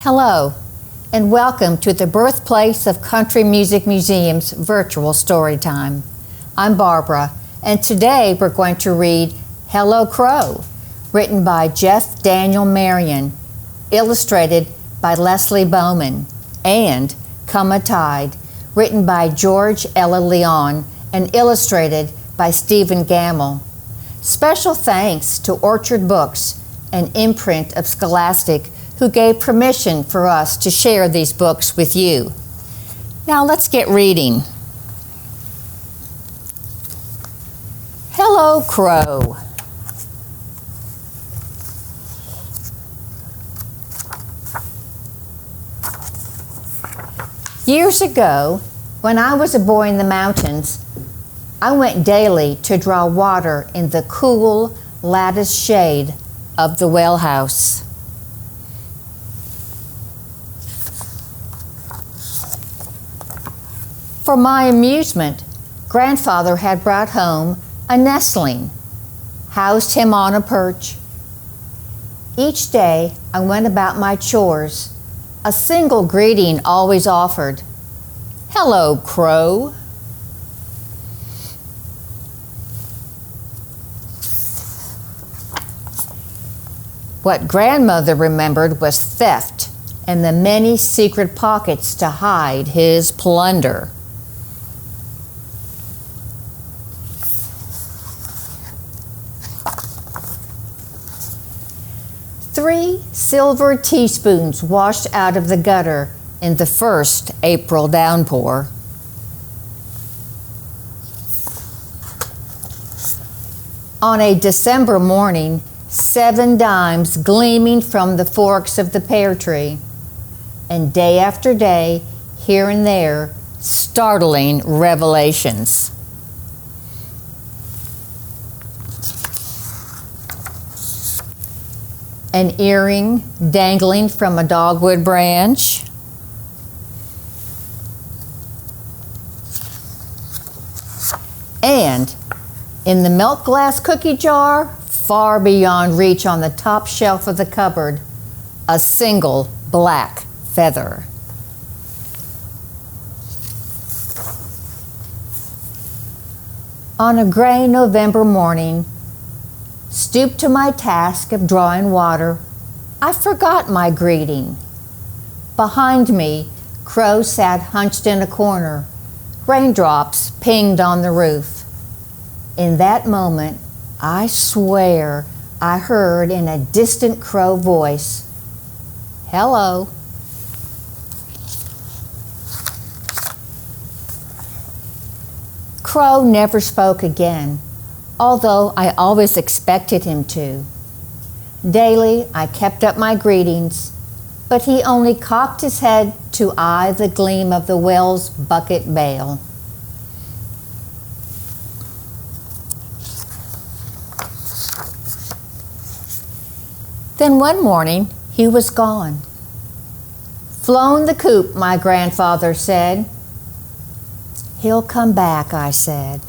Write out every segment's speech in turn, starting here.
Hello, and welcome to the Birthplace of Country Music Museum's virtual story time. I'm Barbara, and today we're going to read Hello Crow, written by Jeff Daniel Marion, illustrated by Leslie Bowman, and Come a Tide, written by George Ella Leon and illustrated by Stephen Gamble. Special thanks to Orchard Books, an imprint of Scholastic, who gave permission for us to share these books with you. Now let's get reading. Hello Crow. Years ago, when I was a boy in the mountains, I went daily to draw water in the cool lattice shade of the well house. For my amusement, Grandfather had brought home a nestling, housed him on a perch. Each day I went about my chores, a single greeting always offered. Hello, Crow. What Grandmother remembered was theft and the many secret pockets to hide his plunder. Three silver teaspoons washed out of the gutter in the first April downpour. On a December morning, 7 dimes gleaming from the forks of the pear tree, and day after day, here and there, startling revelations. An earring dangling from a dogwood branch. And in the milk glass cookie jar, far beyond reach on the top shelf of the cupboard, a single black feather. On a gray November morning, stooped to my task of drawing water, I forgot my greeting. Behind me, Crow sat hunched in a corner. Raindrops pinged on the roof. In that moment, I swear I heard in a distant Crow voice, "Hello." Crow never spoke again, although I always expected him to. Daily, I kept up my greetings, but he only cocked his head to eye the gleam of the well's bucket bail. Then one morning, he was gone. "Flown the coop," my grandfather said. "He'll come back," I said.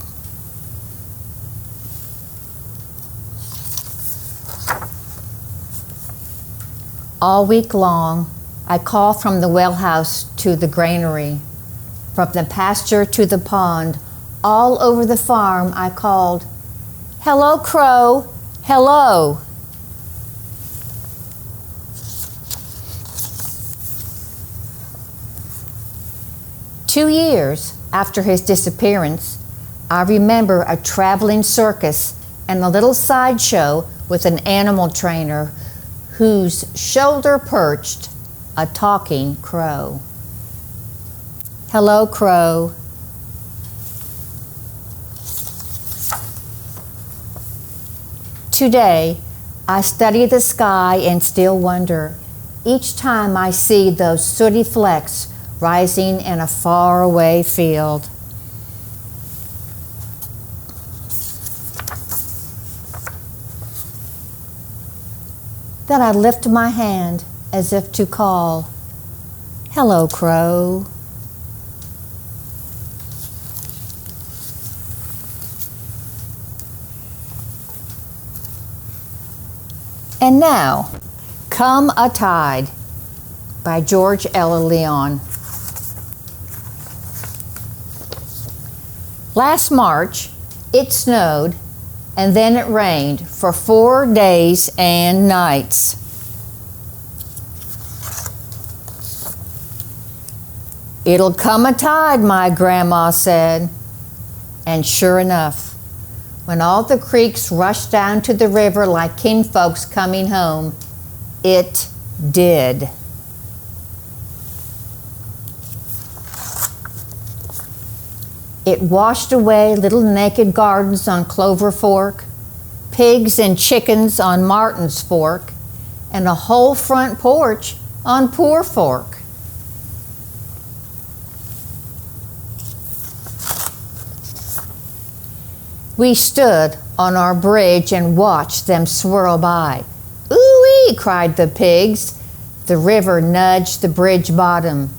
All week long, I call from the well house to the granary, from the pasture to the pond, all over the farm I called, "Hello, Crow, hello." Two years after his disappearance, I remember a traveling circus and a little sideshow with an animal trainer whose shoulder perched a talking crow. Hello, Crow. Today, I study the sky and still wonder each time I see those sooty flecks rising in a faraway field. Then I lift my hand as if to call, "Hello, Crow." And now, Come a Tide, by George Ella Leon. Last March, it snowed and then it rained for 4 days and nights. "It'll come a tide," my grandma said. And sure enough, when all the creeks rushed down to the river like kinfolks coming home, it did. It washed away little naked gardens on Clover Fork, pigs and chickens on Martin's Fork, and a whole front porch on Poor Fork. We stood on our bridge and watched them swirl by. "Ooh-wee!" cried the pigs. The river nudged the bridge bottom.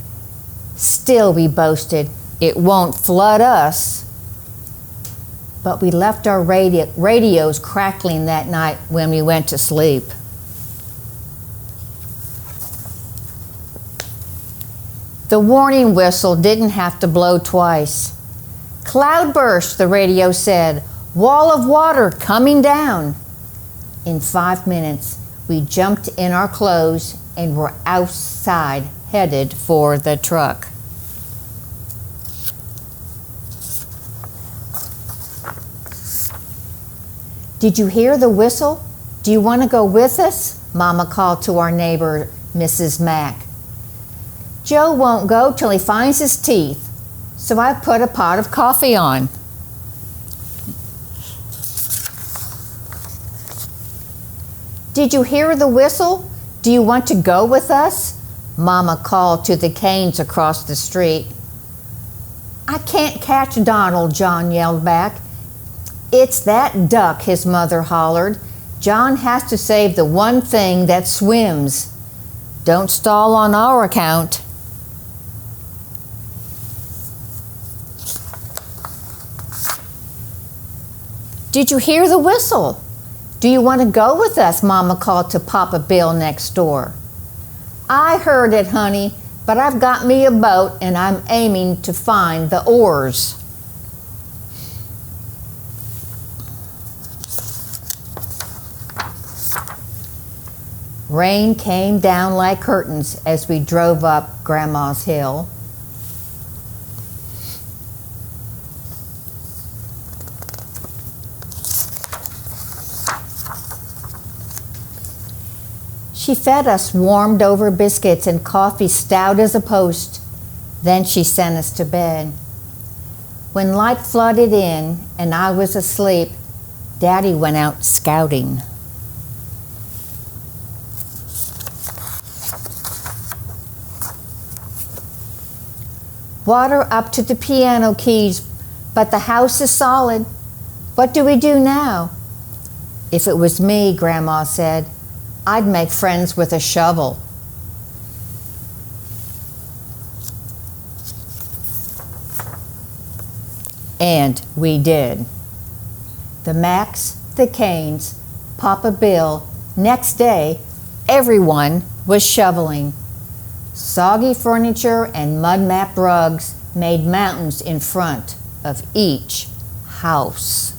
"Still," we boasted, "it won't flood us." But we left our radios crackling that night when we went to sleep. The warning whistle didn't have to blow twice. "Cloudburst," the radio said. "Wall of water coming down." In 5 minutes, we jumped in our clothes and were outside, headed for the truck. "Did you hear the whistle? Do you want to go with us?" Mama called to our neighbor, Mrs. Mack. "Joe won't go till he finds his teeth, so I put a pot of coffee on." "Did you hear the whistle? Do you want to go with us?" Mama called to the Canes across the street. "I can't catch Donald," John yelled back. "It's that duck," his mother hollered. "John has to save the one thing that swims. Don't stall on our account." "Did you hear the whistle? Do you want to go with us?" Mama called to Papa Bill next door. "I heard it, honey, but I've got me a boat and I'm aiming to find the oars." Rain came down like curtains as we drove up Grandma's hill. She fed us warmed over biscuits and coffee stout as a post. Then she sent us to bed. When light flooded in and I was asleep, Daddy went out scouting. Water up to the piano keys, but the house is solid. What do we do now? If it was me, Grandma said, I'd make friends with a shovel. And we did. The Macks, the Canes, Papa Bill, next day, everyone was shoveling. Soggy furniture and mud-mapped rugs made mountains in front of each house.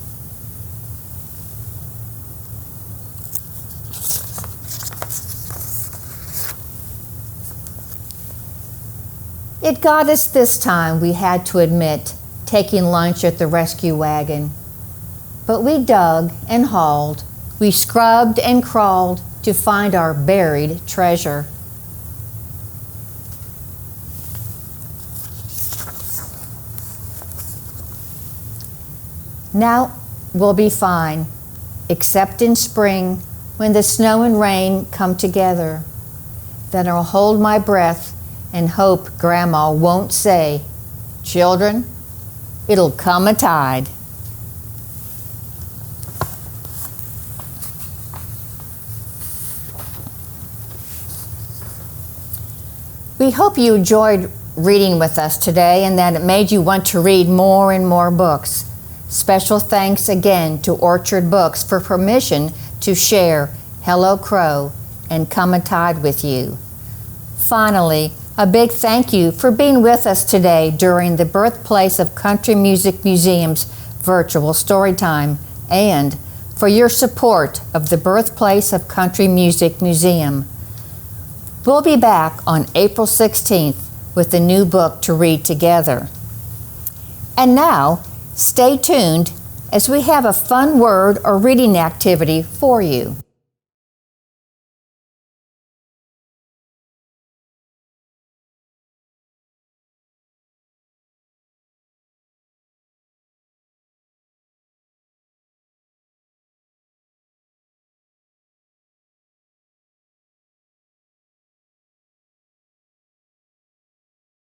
It got us this time, we had to admit, taking lunch at the rescue wagon. But we dug and hauled, we scrubbed and crawled to find our buried treasure. Now we'll be fine, except in spring when the snow and rain come together. Then I'll hold my breath and hope Grandma won't say, "Children, it'll come a tide." We hope you enjoyed reading with us today and that it made you want to read more and more books. Special thanks again to Orchard Books for permission to share Hello Crow and Come a Tide with you. Finally, a big thank you for being with us today during the Birthplace of Country Music Museum's virtual Storytime, and for your support of the Birthplace of Country Music Museum. We'll be back on April 16th with a new book to read together. And now, stay tuned as we have a fun word or reading activity for you.